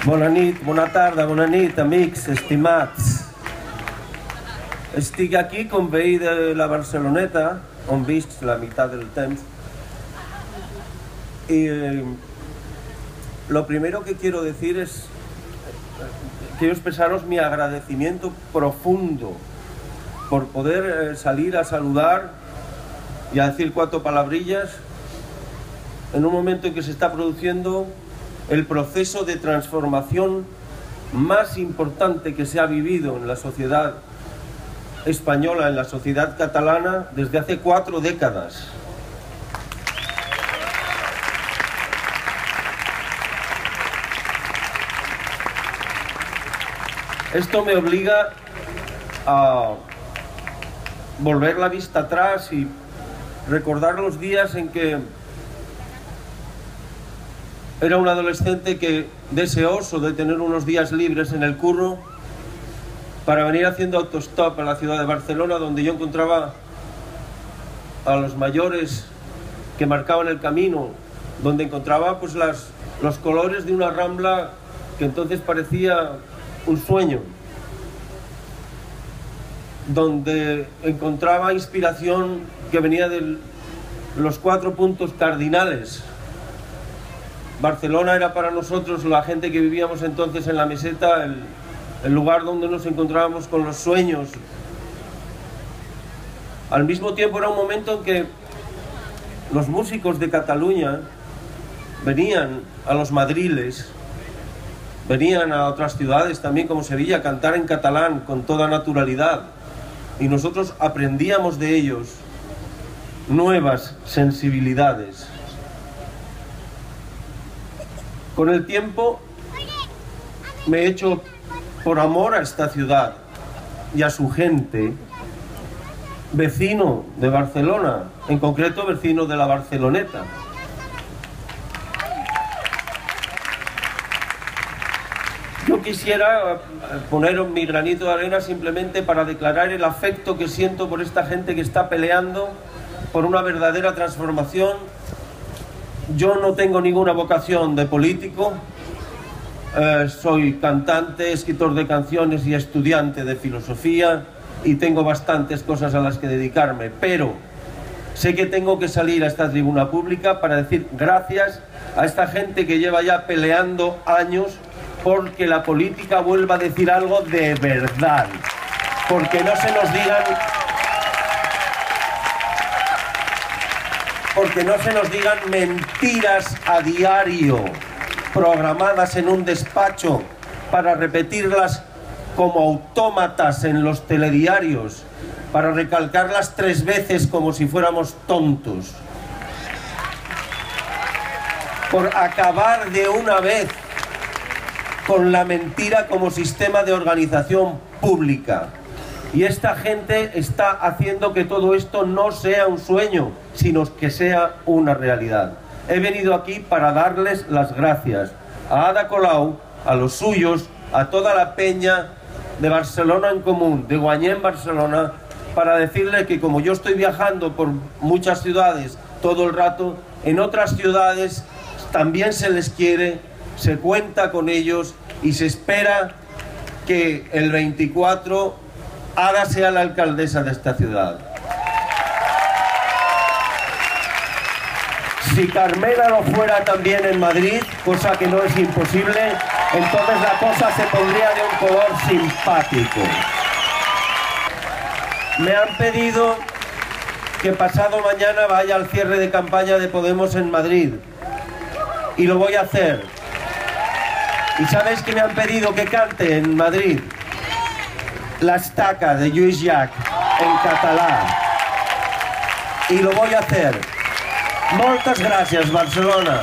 Bona nit, bona tarda, bona nit, amics, estimats. Estic aquí com veí de la Barceloneta, on visc la meitat del temps. Y lo primero que quiero decir es, quiero expresaros mi agradecimiento profundo por poder salir a saludar y a decir 4 palabrillas en un momento en que se está produciendo el proceso de transformación más importante que se ha vivido en la sociedad española, en la sociedad catalana, desde hace 4 décadas. Esto me obliga a volver la vista atrás y recordar los días en que era un adolescente que deseoso de tener unos días libres en el curro para venir haciendo autostop a la ciudad de Barcelona, donde yo encontraba a los mayores que marcaban el camino, donde encontraba pues los colores de una Rambla que entonces parecía un sueño, donde encontraba inspiración que venía de los 4 puntos cardinales. Barcelona era para nosotros, la gente que vivíamos entonces en la meseta, el lugar donde nos encontrábamos con los sueños. Al mismo tiempo era un momento en que los músicos de Cataluña venían a los madriles, venían a otras ciudades también como Sevilla a cantar en catalán con toda naturalidad, y nosotros aprendíamos de ellos nuevas sensibilidades. Con el tiempo me he hecho, por amor a esta ciudad y a su gente, vecino de Barcelona, en concreto vecino de la Barceloneta. Yo quisiera poner mi granito de arena simplemente para declarar el afecto que siento por esta gente que está peleando por una verdadera transformación. Yo no tengo ninguna vocación de político, soy cantante, escritor de canciones y estudiante de filosofía, y tengo bastantes cosas a las que dedicarme, pero sé que tengo que salir a esta tribuna pública para decir gracias a esta gente que lleva ya peleando años porque la política vuelva a decir algo de verdad, porque no se nos digan mentiras a diario, programadas en un despacho para repetirlas como autómatas en los telediarios, para recalcarlas 3 veces como si fuéramos tontos. Por acabar de una vez con la mentira como sistema de organización pública. Y esta gente está haciendo que todo esto no sea un sueño, sino que sea una realidad. He venido aquí para darles las gracias a Ada Colau, a los suyos, a toda la peña de Barcelona en Común, de Guanyem Barcelona, para decirles que como yo estoy viajando por muchas ciudades todo el rato, en otras ciudades también se les quiere, se cuenta con ellos y se espera que el 24 Ada sea la alcaldesa de esta ciudad. Si Carmena lo fuera también en Madrid, cosa que no es imposible, entonces la cosa se pondría de un color simpático. Me han pedido que pasado mañana vaya al cierre de campaña de Podemos en Madrid, y lo voy a hacer. ¿Y sabéis que me han pedido que cante en Madrid? La estaca de Lluís Llach en catalán, y lo voy a hacer. Moltes gràcies, Barcelona.